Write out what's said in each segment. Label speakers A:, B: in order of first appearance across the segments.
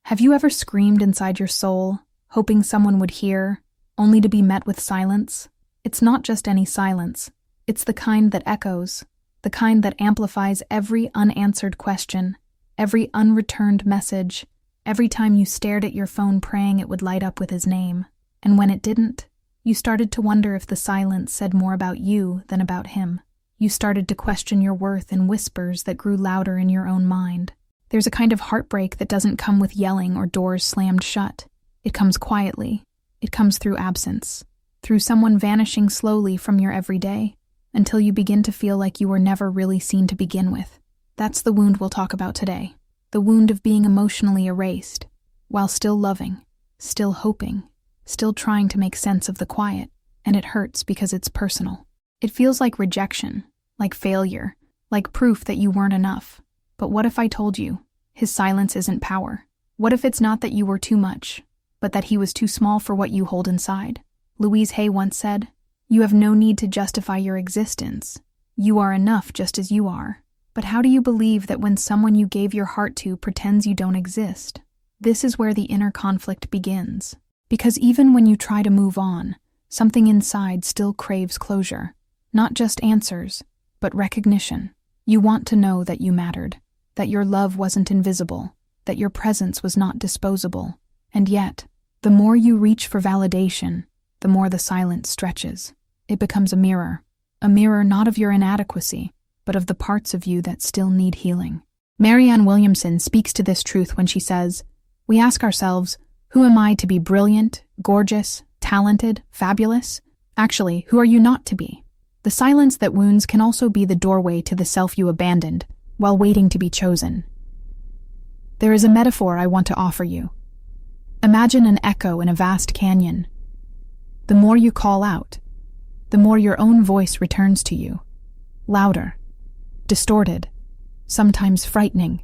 A: Have you ever screamed inside your soul, hoping someone would hear, only to be met with silence? It's not just any silence. It's the kind that echoes, the kind that amplifies every unanswered question, every unreturned message, every time you stared at your phone praying it would light up with his name. And when it didn't, you started to wonder if the silence said more about you than about him. You started to question your worth in whispers that grew louder in your own mind. There's a kind of heartbreak that doesn't come with yelling or doors slammed shut. It comes quietly. It comes through absence, through someone vanishing slowly from your everyday, until you begin to feel like you were never really seen to begin with. That's the wound we'll talk about today. The wound of being emotionally erased, while still loving, still hoping, still trying to make sense of the quiet, and it hurts because it's personal. It feels like rejection, like failure, like proof that you weren't enough. But what if I told you, his silence isn't power? What if it's not that you were too much, but that he was too small for what you hold inside? Louise once said, "You have no need to justify your existence. You are enough just as you are." But how do you believe that when someone you gave your heart to pretends you don't exist? This is where the inner conflict begins. Because even when you try to move on, something inside still craves closure. Not just answers, but recognition. You want to know that you mattered, that your love wasn't invisible, that your presence was not disposable. And yet, the more you reach for validation, the more the silence stretches. It becomes a mirror not of your inadequacy, but of the parts of you that still need healing. Marianne Williamson speaks to this truth when she says, "We ask ourselves, who am I to be brilliant, gorgeous, talented, fabulous? Actually, who are you not to be?" The silence that wounds can also be the doorway to the self you abandoned, while waiting to be chosen. There is a metaphor I want to offer you. Imagine an echo in a vast canyon. The more you call out, the more your own voice returns to you. Louder, distorted, sometimes frightening.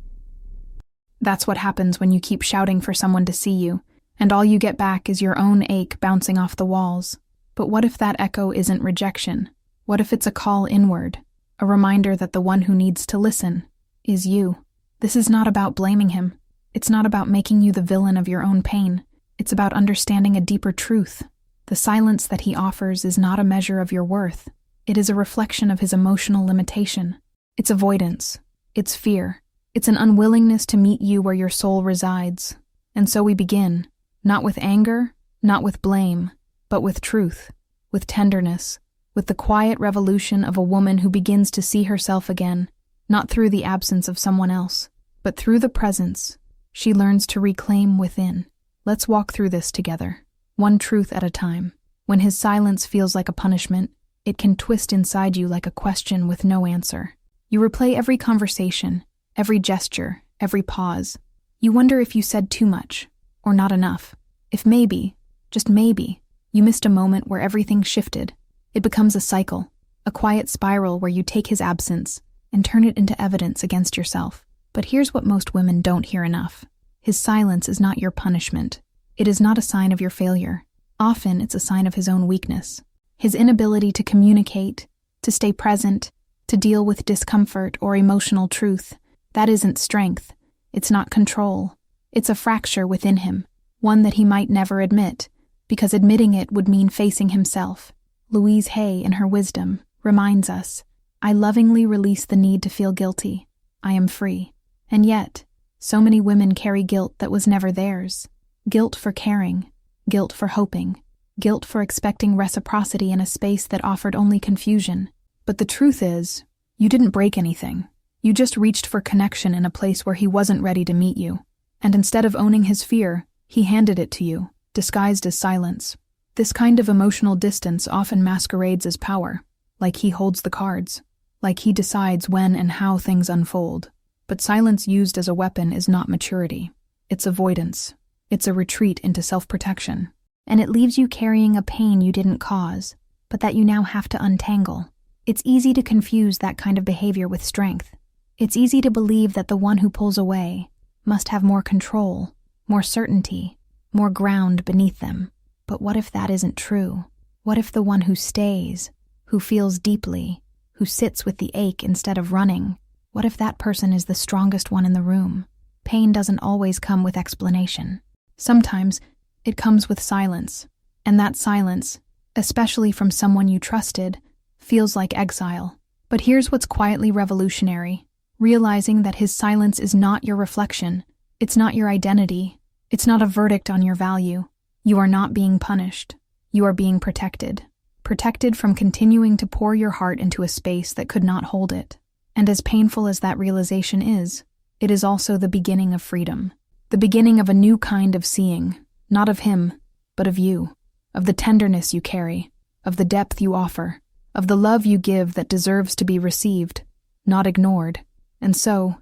A: That's what happens when you keep shouting for someone to see you, and all you get back is your own ache bouncing off the walls. But what if that echo isn't rejection? What if it's a call inward, a reminder that the one who needs to listen is you? This is not about blaming him. It's not about making you the villain of your own pain. It's about understanding a deeper truth. The silence that he offers is not a measure of your worth. It is a reflection of his emotional limitation. It's avoidance. It's fear. It's an unwillingness to meet you where your soul resides. And so we begin, not with anger, not with blame, but with truth, with tenderness, with the quiet revolution of a woman who begins to see herself again, not through the absence of someone else, but through the presence she learns to reclaim within. Let's walk through this together, one truth at a time. When his silence feels like a punishment, it can twist inside you like a question with no answer. You replay every conversation, every gesture, every pause. You wonder if you said too much, or not enough. If maybe, just maybe, you missed a moment where everything shifted. It becomes a cycle, a quiet spiral where you take his absence and turn it into evidence against yourself. But here's what most women don't hear enough. His silence is not your punishment. It is not a sign of your failure. Often it's a sign of his own weakness. His inability to communicate, to stay present, to deal with discomfort or emotional truth. That isn't strength. It's not control. It's a fracture within him, one that he might never admit, because admitting it would mean facing himself. Louise in her wisdom, reminds us, "I lovingly release the need to feel guilty. I am free." And yet, so many women carry guilt that was never theirs. Guilt for caring, guilt for hoping, guilt for expecting reciprocity in a space that offered only confusion. But the truth is, you didn't break anything. You just reached for connection in a place where he wasn't ready to meet you. And instead of owning his fear, he handed it to you, disguised as silence. This kind of emotional distance often masquerades as power, like he holds the cards, like he decides when and how things unfold. But silence used as a weapon is not maturity. It's avoidance. It's a retreat into self-protection. And it leaves you carrying a pain you didn't cause, but that you now have to untangle. It's easy to confuse that kind of behavior with strength. It's easy to believe that the one who pulls away must have more control, more certainty, more ground beneath them. But what if that isn't true? What if the one who stays, who feels deeply, who sits with the ache instead of running, what if that person is the strongest one in the room? pain doesn't always come with explanation. Sometimes it comes with silence, and that silence, especially from someone you trusted, feels like exile. But here's what's quietly revolutionary: realizing that his silence is not your reflection, it's not your identity, it's not a verdict on your value. You are not being punished. You are being protected. Protected from continuing to pour your heart into a space that could not hold it. And as painful as that realization is, it is also the beginning of freedom. The beginning of a new kind of seeing, not of him, but of you, of the tenderness you carry, of the depth you offer, of the love you give that deserves to be received, not ignored. And so,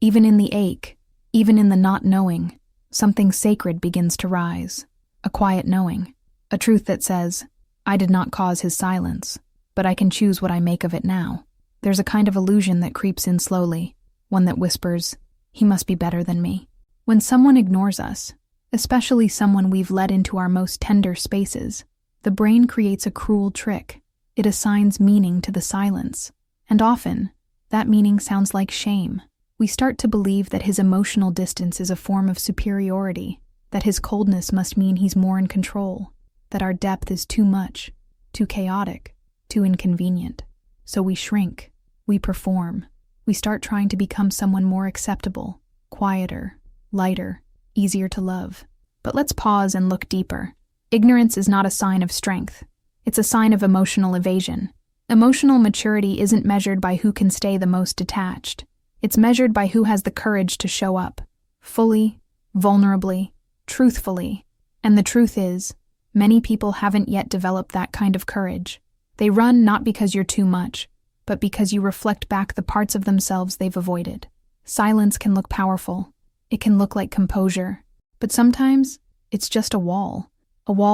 A: even in the ache, even in the not knowing, something sacred begins to rise. A quiet knowing, a truth that says, I did not cause his silence, but I can choose what I make of it now. There's a kind of illusion that creeps in slowly, one that whispers, he must be better than me. When someone ignores us, especially someone we've let into our most tender spaces, the brain creates a cruel trick. It assigns meaning to the silence, and often, that meaning sounds like shame. We start to believe that his emotional distance is a form of superiority, that his coldness must mean he's more in control, that our depth is too much, too chaotic, too inconvenient. So we shrink, we perform, we start trying to become someone more acceptable, quieter, lighter, easier to love. But let's pause and look deeper. Ignorance is not a sign of strength. It's a sign of emotional evasion. Emotional maturity isn't measured by who can stay the most detached. It's measured by who has the courage to show up, fully, vulnerably, truthfully. And the truth is, many people haven't yet developed that kind of courage. They run not because you're too much, but because you reflect back the parts of themselves they've avoided. Silence can look powerful. It can look like composure. But sometimes, it's just a wall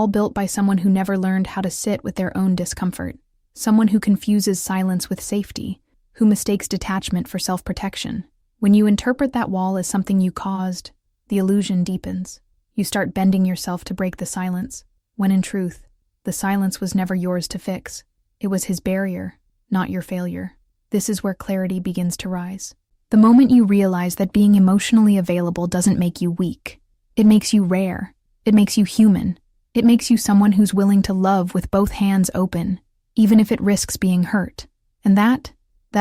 A: built by someone who never learned how to sit with their own discomfort. Someone who confuses silence with safety, who mistakes detachment for self-protection. When you interpret that wall as something you caused, the illusion deepens. You start bending yourself to break the silence, when in truth, the silence was never yours to fix. It was his barrier, not your failure. This is where clarity begins to rise. The moment you realize that being emotionally available doesn't make you weak. It makes you rare. It makes you human. It makes you someone who's willing to love with both hands open, even if it risks being hurt. And that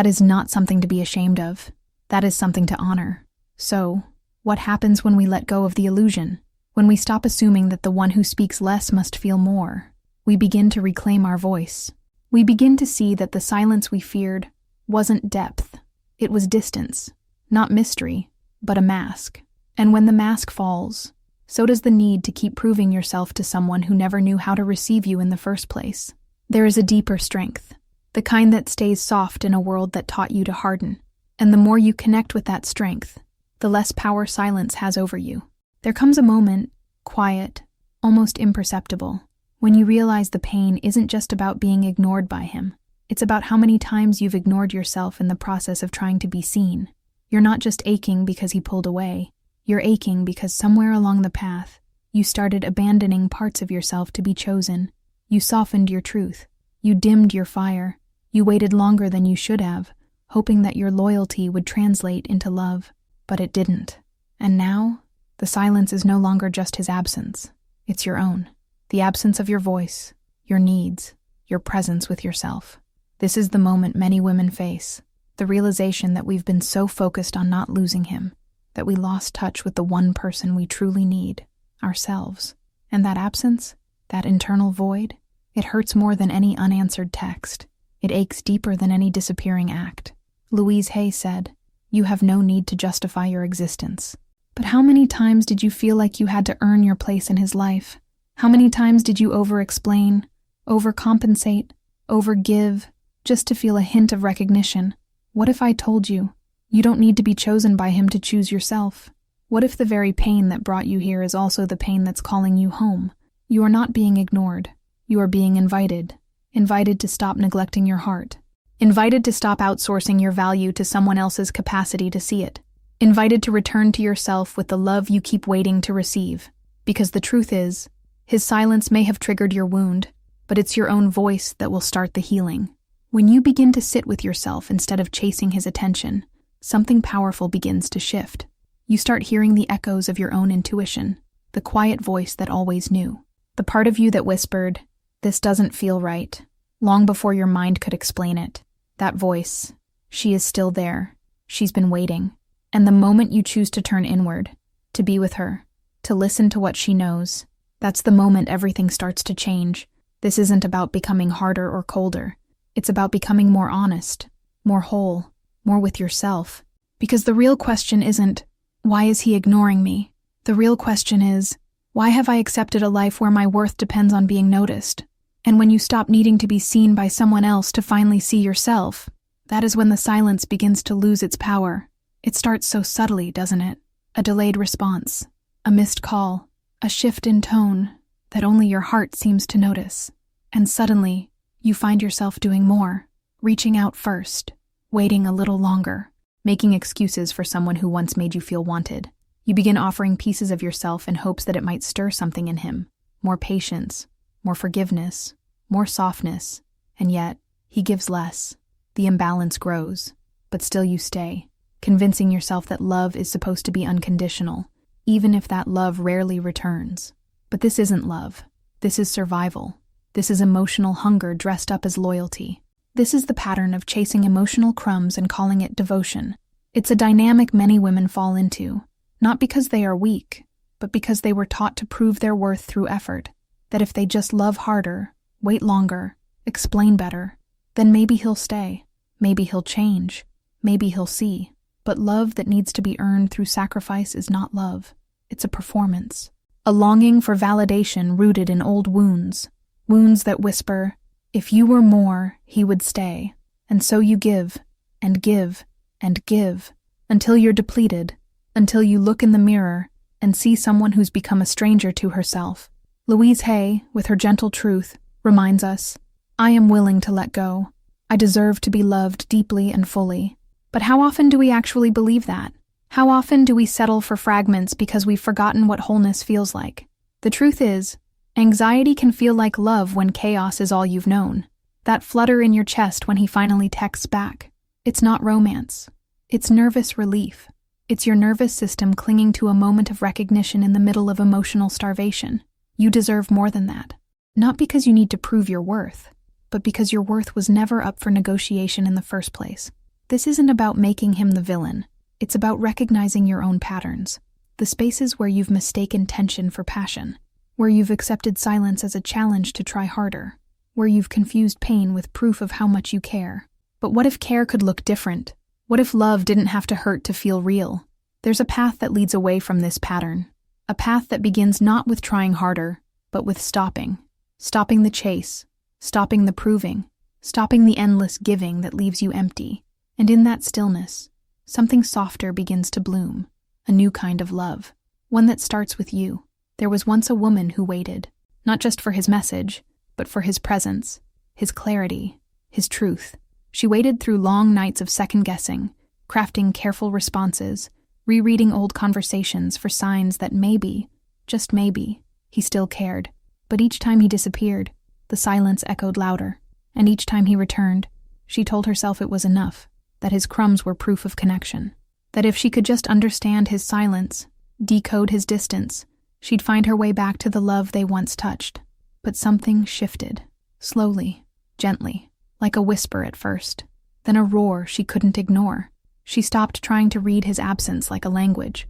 A: is not something to be ashamed of. That is something to honor. So, what happens when we let go of the illusion? When we stop assuming that the one who speaks less must feel more, we begin to reclaim our voice. We begin to see that the silence we feared wasn't depth. It was distance, not mystery, but a mask. And when the mask falls, so does the need to keep proving yourself to someone who never knew how to receive you in the first place. There is a deeper strength, the kind that stays soft in a world that taught you to harden. And the more you connect with that strength, the less power silence has over you. There comes a moment, quiet, almost imperceptible, when you realize the pain isn't just about being ignored by him. It's about how many times you've ignored yourself in the process of trying to be seen. You're not just aching because he pulled away. You're aching because somewhere along the path, you started abandoning parts of yourself to be chosen. You softened your truth. You dimmed your fire. You waited longer than you should have, hoping that your loyalty would translate into love. But it didn't. And now, the silence is no longer just his absence. It's your own. The absence of your voice, your needs, your presence with yourself. This is the moment many women face. The realization that we've been so focused on not losing him, that we lost touch with the one person we truly need, ourselves. And that absence, that internal void, it hurts more than any unanswered text. It aches deeper than any disappearing act. Louise said, "You have no need to justify your existence." But how many times did you feel like you had to earn your place in his life? How many times did you over-explain, overcompensate, overgive, just to feel a hint of recognition? What if I told you, you don't need to be chosen by him to choose yourself? What if the very pain that brought you here is also the pain that's calling you home? You are not being ignored. You are being invited. Invited to stop neglecting your heart. Invited to stop outsourcing your value to someone else's capacity to see it. Invited to return to yourself with the love you keep waiting to receive. Because the truth is, his silence may have triggered your wound, but it's your own voice that will start the healing. When you begin to sit with yourself instead of chasing his attention, something powerful begins to shift. You start hearing the echoes of your own intuition, the quiet voice that always knew. The part of you that whispered, "This doesn't feel right," long before your mind could explain it. That voice, she is still there. She's been waiting. And the moment you choose to turn inward, to be with her, to listen to what she knows, that's the moment everything starts to change. This isn't about becoming harder or colder. It's about becoming more honest, more whole, more with yourself. Because the real question isn't, why is he ignoring me? The real question is, why have I accepted a life where my worth depends on being noticed? And when you stop needing to be seen by someone else to finally see yourself, that is when the silence begins to lose its power. It starts so subtly, doesn't it? A delayed response, a missed call, a shift in tone that only your heart seems to notice. And suddenly, you find yourself doing more, reaching out first, waiting a little longer, making excuses for someone who once made you feel wanted. You begin offering pieces of yourself in hopes that it might stir something in him, more patience, more forgiveness, more softness, and yet, he gives less. The imbalance grows, but still you stay, convincing yourself that love is supposed to be unconditional, even if that love rarely returns. But this isn't love. This is survival. This is emotional hunger dressed up as loyalty. This is the pattern of chasing emotional crumbs and calling it devotion. It's a dynamic many women fall into, not because they are weak, but because they were taught to prove their worth through effort, that if they just love harder, wait longer, explain better, then maybe he'll stay, maybe he'll change, maybe he'll see. But love that needs to be earned through sacrifice is not love. It's a performance. A longing for validation rooted in old wounds. Wounds that whisper, if you were more, he would stay. And so you give, and give, and give, until you're depleted, until you look in the mirror and see someone who's become a stranger to herself. Louise Hay, with her gentle truth, reminds us, I am willing to let go. I deserve to be loved deeply and fully. But how often do we actually believe that? How often do we settle for fragments because we've forgotten what wholeness feels like? The truth is, anxiety can feel like love when chaos is all you've known. That flutter in your chest when he finally texts back. It's not romance. It's nervous relief. It's your nervous system clinging to a moment of recognition in the middle of emotional starvation. You deserve more than that. Not because you need to prove your worth, but because your worth was never up for negotiation in the first place. This isn't about making him the villain. It's about recognizing your own patterns, the spaces where you've mistaken tension for passion, where you've accepted silence as a challenge to try harder, where you've confused pain with proof of how much you care. But what if care could look different? What if love didn't have to hurt to feel real? There's a path that leads away from this pattern, a path that begins not with trying harder, but with stopping. Stopping the chase, stopping the proving, stopping the endless giving that leaves you empty. And in that stillness, something softer begins to bloom, a new kind of love, one that starts with you. There was once a woman who waited, not just for his message, but for his presence, his clarity, his truth. She waited through long nights of second-guessing, crafting careful responses, rereading old conversations for signs that maybe, just maybe, he still cared. But each time he disappeared, the silence echoed louder, and each time he returned, she told herself it was enough, that his crumbs were proof of connection, that if she could just understand his silence, decode his distance, she'd find her way back to the love they once touched. But something shifted, slowly, gently, like a whisper at first, then a roar she couldn't ignore. She stopped trying to read his absence like a language.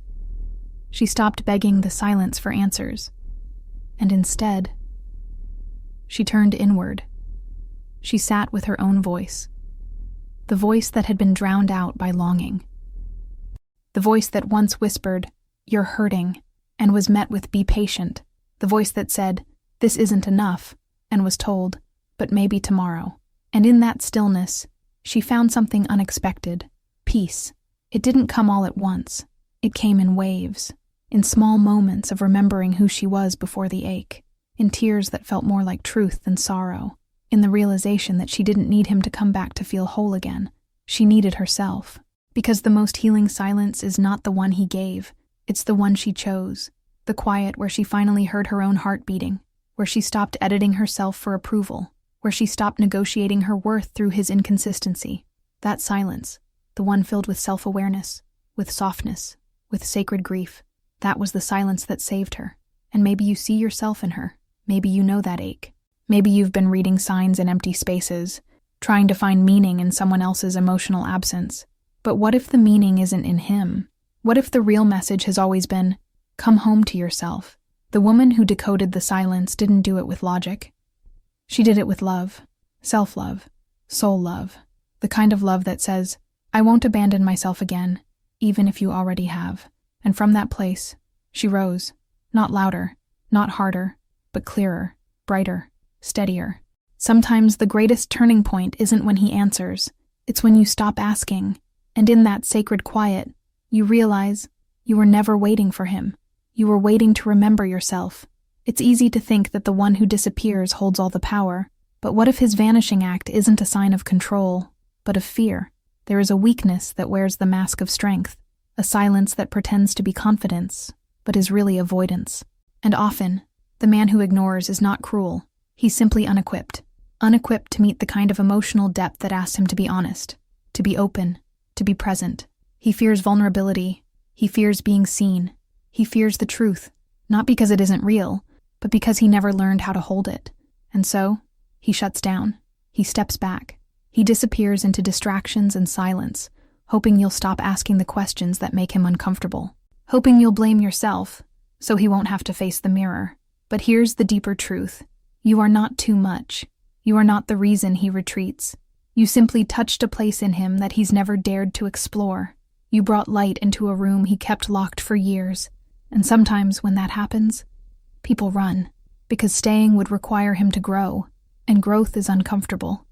A: She stopped begging the silence for answers, and instead, she turned inward. She sat with her own voice, the voice that had been drowned out by longing. The voice that once whispered, "You're hurting," and was met with "Be patient." The voice that said, "This isn't enough," and was told, "But maybe tomorrow." And in that stillness, she found something unexpected, peace. It didn't come all at once. It came in waves, in small moments of remembering who she was before the ache, in tears that felt more like truth than sorrow, in the realization that she didn't need him to come back to feel whole again. She needed herself, because the most healing silence is not the one he gave, it's the one she chose, the quiet where she finally heard her own heart beating, where she stopped editing herself for approval, where she stopped negotiating her worth through his inconsistency. That silence, the one filled with self-awareness, with softness, with sacred grief. That was the silence that saved her. And maybe you see yourself in her. Maybe you know that ache. Maybe you've been reading signs in empty spaces, trying to find meaning in someone else's emotional absence. But what if the meaning isn't in him? What if the real message has always been, come home to yourself? The woman who decoded the silence didn't do it with logic. She did it with love, self-love, soul love, the kind of love that says, I won't abandon myself again, even if you already have. And from that place, she rose, not louder, not harder, but clearer, brighter, steadier. Sometimes the greatest turning point isn't when he answers, it's when you stop asking, and in that sacred quiet, you realize you were never waiting for him. You were waiting to remember yourself. It's easy to think that the one who disappears holds all the power, but what if his vanishing act isn't a sign of control, but of fear? There is a weakness that wears the mask of strength, a silence that pretends to be confidence, but is really avoidance. And often, the man who ignores is not cruel. He's simply unequipped to meet the kind of emotional depth that asks him to be honest, to be open, to be present. He fears vulnerability. He fears being seen. He fears the truth, not because it isn't real, but because he never learned how to hold it. And so, he shuts down. He steps back. He disappears into distractions and silence, hoping you'll stop asking the questions that make him uncomfortable, hoping you'll blame yourself, so he won't have to face the mirror. But here's the deeper truth. You are not too much. You are not the reason he retreats. You simply touched a place in him that he's never dared to explore. You brought light into a room he kept locked for years. And sometimes when that happens, people run, because staying would require him to grow, and growth is uncomfortable.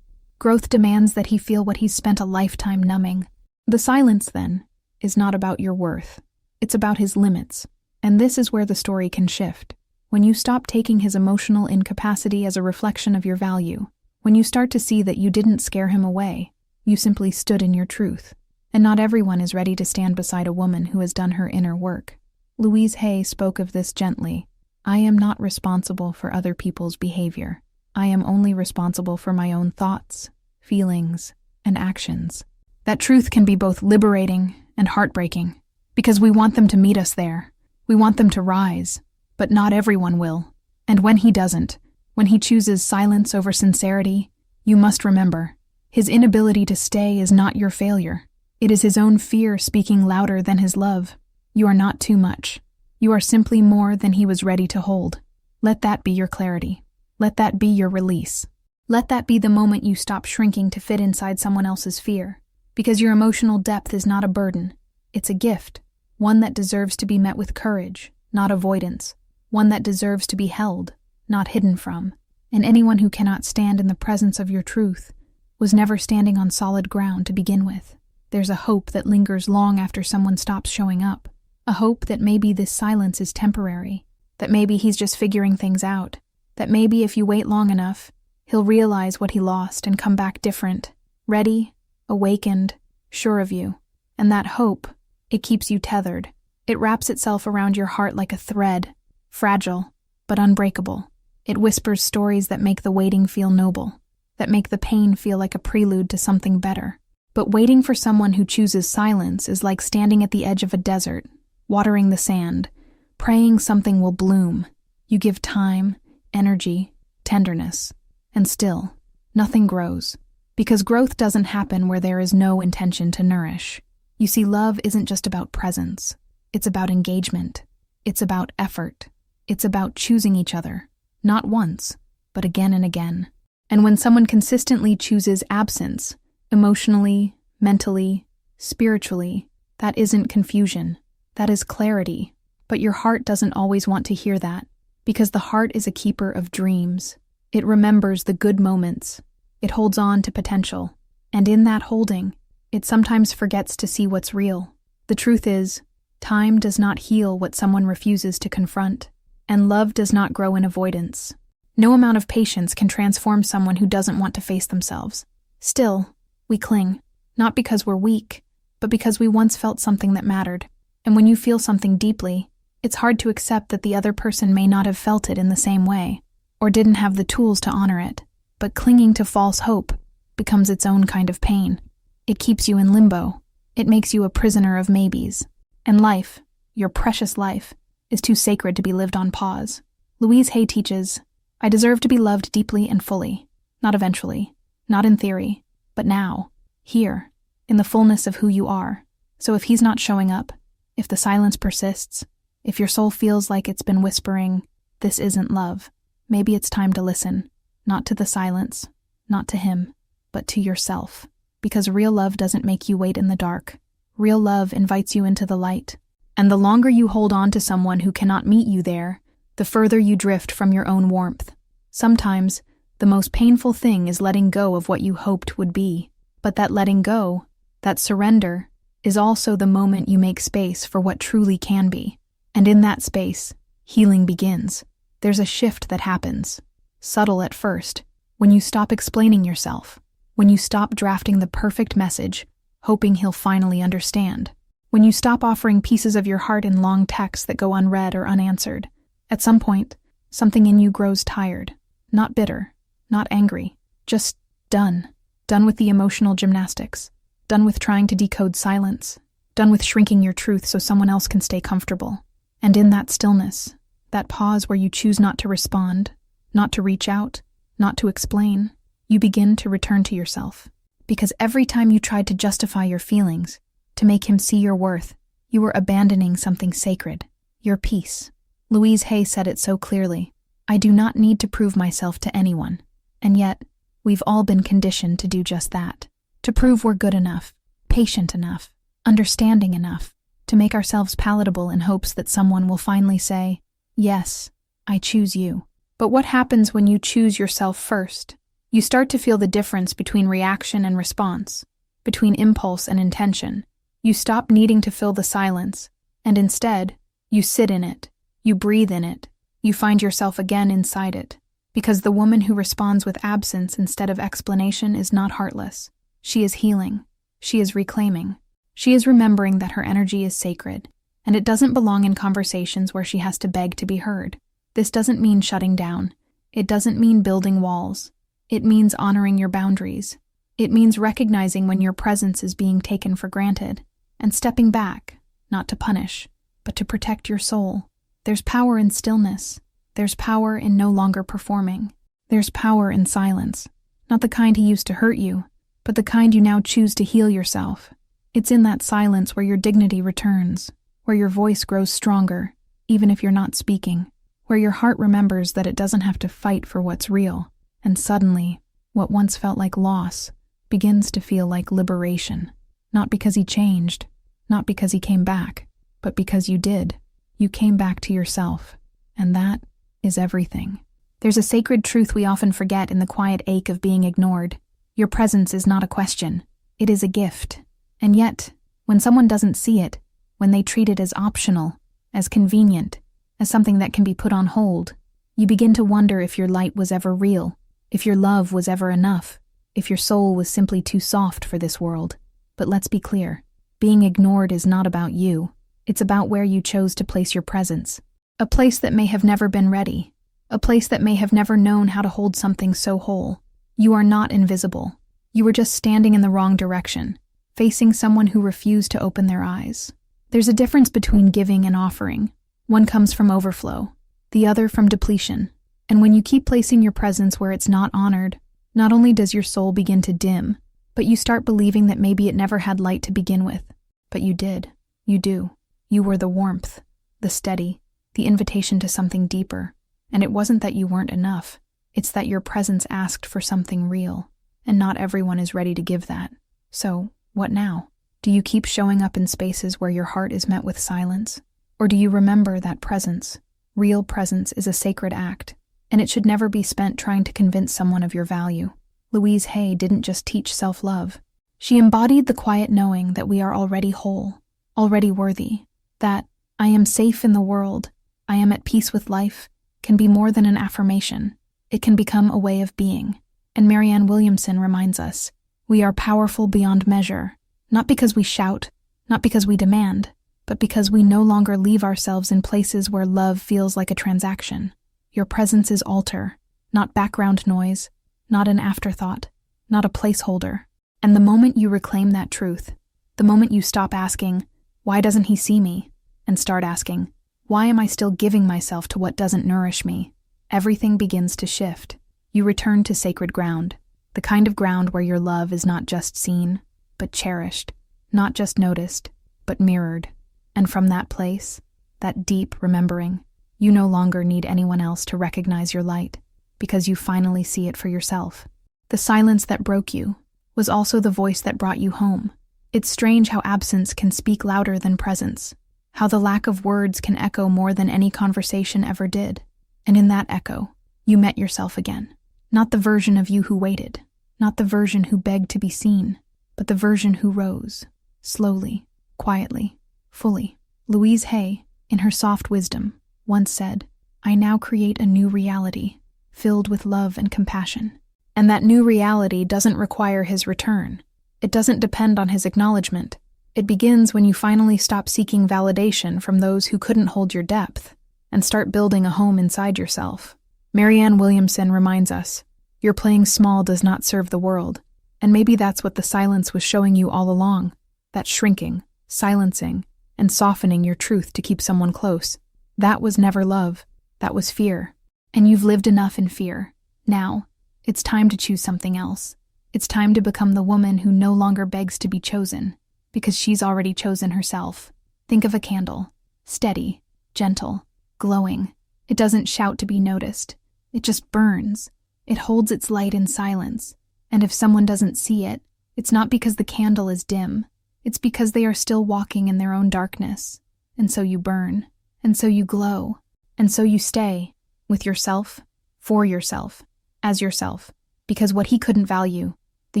A: Growth demands that he feel what he's spent a lifetime numbing. The silence, then, is not about your worth. It's about his limits, and this is where the story can shift. When you stop taking his emotional incapacity as a reflection of your value, when you start to see that you didn't scare him away, you simply stood in your truth. And not everyone is ready to stand beside a woman who has done her inner work. Louise Hay spoke of this gently. I am not responsible for other people's behavior. I am only responsible for my own thoughts, feelings, and actions. That truth can be both liberating and heartbreaking, because we want them to meet us there. We want them to rise, but not everyone will. And when he doesn't, when he chooses silence over sincerity, you must remember, his inability to stay is not your failure. It is his own fear speaking louder than his love. You are not too much. You are simply more than he was ready to hold. Let that be your clarity. Let that be your release. Let that be the moment you stop shrinking to fit inside someone else's fear. Because your emotional depth is not a burden. It's a gift. One that deserves to be met with courage, not avoidance. One that deserves to be held, not hidden from. And anyone who cannot stand in the presence of your truth was never standing on solid ground to begin with. There's a hope that lingers long after someone stops showing up. A hope that maybe this silence is temporary, that maybe he's just figuring things out, that maybe if you wait long enough, he'll realize what he lost and come back different, ready, awakened, sure of you. And that hope, it keeps you tethered. It wraps itself around your heart like a thread, fragile, but unbreakable. It whispers stories that make the waiting feel noble, that make the pain feel like a prelude to something better. But waiting for someone who chooses silence is like standing at the edge of a desert, watering the sand, praying something will bloom. You give time, energy, tenderness, and still, nothing grows. Because growth doesn't happen where there is no intention to nourish. You see, love isn't just about presence. It's about engagement. It's about effort. It's about choosing each other, not once, but again and again. And when someone consistently chooses absence, emotionally, mentally, spiritually, that isn't confusion. That is clarity. But your heart doesn't always want to hear that, because the heart is a keeper of dreams. It remembers the good moments. It holds on to potential. And in that holding, it sometimes forgets to see what's real. The truth is, time does not heal what someone refuses to confront, and love does not grow in avoidance. No amount of patience can transform someone who doesn't want to face themselves. Still, we cling, not because we're weak, but because we once felt something that mattered. And when you feel something deeply, it's hard to accept that the other person may not have felt it in the same way, or didn't have the tools to honor it. But clinging to false hope becomes its own kind of pain. It keeps you in limbo. It makes you a prisoner of maybes. And life, your precious life, is too sacred to be lived on pause. Louise Hay teaches, I deserve to be loved deeply and fully, not eventually, not in theory, but now, here, in the fullness of who you are. So if he's not showing up, if the silence persists, if your soul feels like it's been whispering, this isn't love, maybe it's time to listen, not to the silence, not to him, but to yourself. Because real love doesn't make you wait in the dark. Real love invites you into the light. And the longer you hold on to someone who cannot meet you there, the further you drift from your own warmth. Sometimes, the most painful thing is letting go of what you hoped would be. But that letting go, that surrender, is also the moment you make space for what truly can be. And in that space, healing begins. There's a shift that happens, subtle at first, when you stop explaining yourself, when you stop drafting the perfect message, hoping he'll finally understand, when you stop offering pieces of your heart in long texts that go unread or unanswered. At some point, something in you grows tired, not bitter, not angry, just done. Done with the emotional gymnastics, done with trying to decode silence, done with shrinking your truth so someone else can stay comfortable. And in that stillness, that pause where you choose not to respond, not to reach out, not to explain, you begin to return to yourself. Because every time you tried to justify your feelings, to make him see your worth, you were abandoning something sacred, your peace. Louise Hay said it so clearly, I do not need to prove myself to anyone. And yet, we've all been conditioned to do just that, to prove we're good enough, patient enough, understanding enough, to make ourselves palatable in hopes that someone will finally say, yes, I choose you. But what happens when you choose yourself first? You start to feel the difference between reaction and response, between impulse and intention. You stop needing to fill the silence, and instead, you sit in it, you breathe in it, you find yourself again inside it. Because the woman who responds with absence instead of explanation is not heartless. She is healing. She is reclaiming. She is remembering that her energy is sacred, and it doesn't belong in conversations where she has to beg to be heard. This doesn't mean shutting down. It doesn't mean building walls. It means honoring your boundaries. It means recognizing when your presence is being taken for granted, and stepping back, not to punish, but to protect your soul. There's power in stillness. There's power in no longer performing. There's power in silence. Not the kind he used to hurt you, but the kind you now choose to heal yourself. It's in that silence where your dignity returns, where your voice grows stronger, even if you're not speaking, where your heart remembers that it doesn't have to fight for what's real, and suddenly, what once felt like loss begins to feel like liberation. Not because he changed, not because he came back, but because you did. You came back to yourself, and that is everything. There's a sacred truth we often forget in the quiet ache of being ignored. Your presence is not a question. It is a gift. And yet, when someone doesn't see it, when they treat it as optional, as convenient, as something that can be put on hold, you begin to wonder if your light was ever real, if your love was ever enough, if your soul was simply too soft for this world. But let's be clear. Being ignored is not about you. It's about where you chose to place your presence. A place that may have never been ready. A place that may have never known how to hold something so whole. You are not invisible. You were just standing in the wrong direction, facing someone who refused to open their eyes. There's a difference between giving and offering. One comes from overflow, the other from depletion. And when you keep placing your presence where it's not honored, not only does your soul begin to dim, but you start believing that maybe it never had light to begin with. But you did. You do. You were the warmth, the steady, the invitation to something deeper. And it wasn't that you weren't enough. It's that your presence asked for something real, and not everyone is ready to give that. So, what now? Do you keep showing up in spaces where your heart is met with silence? Or do you remember that presence? Real presence is a sacred act, and it should never be spent trying to convince someone of your value. Louise Hay didn't just teach self-love. She embodied the quiet knowing that we are already whole, already worthy, that I am safe in the world, I am at peace with life, can be more than an affirmation. It can become a way of being. And Marianne Williamson reminds us, we are powerful beyond measure, not because we shout, not because we demand, but because we no longer leave ourselves in places where love feels like a transaction. Your presence is altar, not background noise, not an afterthought, not a placeholder. And the moment you reclaim that truth, the moment you stop asking, Why doesn't he see me? And start asking, why am I still giving myself to what doesn't nourish me? Everything begins to shift. You return to sacred ground, the kind of ground where your love is not just seen, but cherished, not just noticed, but mirrored. And from that place, that deep remembering, you no longer need anyone else to recognize your light, because you finally see it for yourself. The silence that broke you was also the voice that brought you home. It's strange how absence can speak louder than presence, how the lack of words can echo more than any conversation ever did. And in that echo, you met yourself again. Not the version of you who waited, not the version who begged to be seen, but the version who rose, slowly, quietly, fully. Louise Hay, in her soft wisdom, once said, "I now create a new reality, filled with love and compassion." And that new reality doesn't require his return. It doesn't depend on his acknowledgement. It begins when you finally stop seeking validation from those who couldn't hold your depth and start building a home inside yourself. Marianne Williamson reminds us, your playing small does not serve the world. And maybe that's what the silence was showing you all along, that shrinking, silencing, and softening your truth to keep someone close. That was never love. That was fear. And you've lived enough in fear. Now, it's time to choose something else. It's time to become the woman who no longer begs to be chosen, because she's already chosen herself. Think of a candle. Steady, gentle, glowing. It doesn't shout to be noticed. It just burns. It holds its light in silence. And if someone doesn't see it, it's not because the candle is dim. It's because they are still walking in their own darkness. And so you burn. And so you glow. And so you stay. With yourself. For yourself. As yourself. Because what he couldn't value, the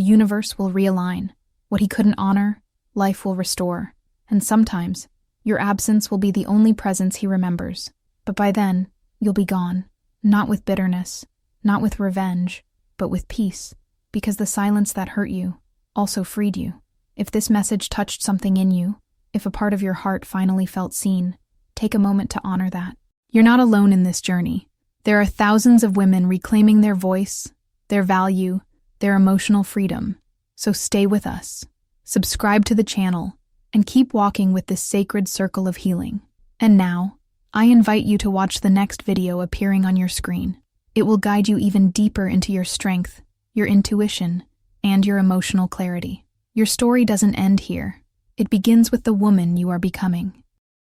A: universe will realign. What he couldn't honor, life will restore. And sometimes, your absence will be the only presence he remembers. But by then, you'll be gone. Not with bitterness, not with revenge, but with peace. Because the silence that hurt you also freed you. If this message touched something in you, if a part of your heart finally felt seen, take a moment to honor that. You're not alone in this journey. There are thousands of women reclaiming their voice, their value, their emotional freedom. So stay with us, subscribe to the channel, and keep walking with this sacred circle of healing. And now, I invite you to watch the next video appearing on your screen. It will guide you even deeper into your strength, your intuition, and your emotional clarity. Your story doesn't end here. It begins with the woman you are becoming.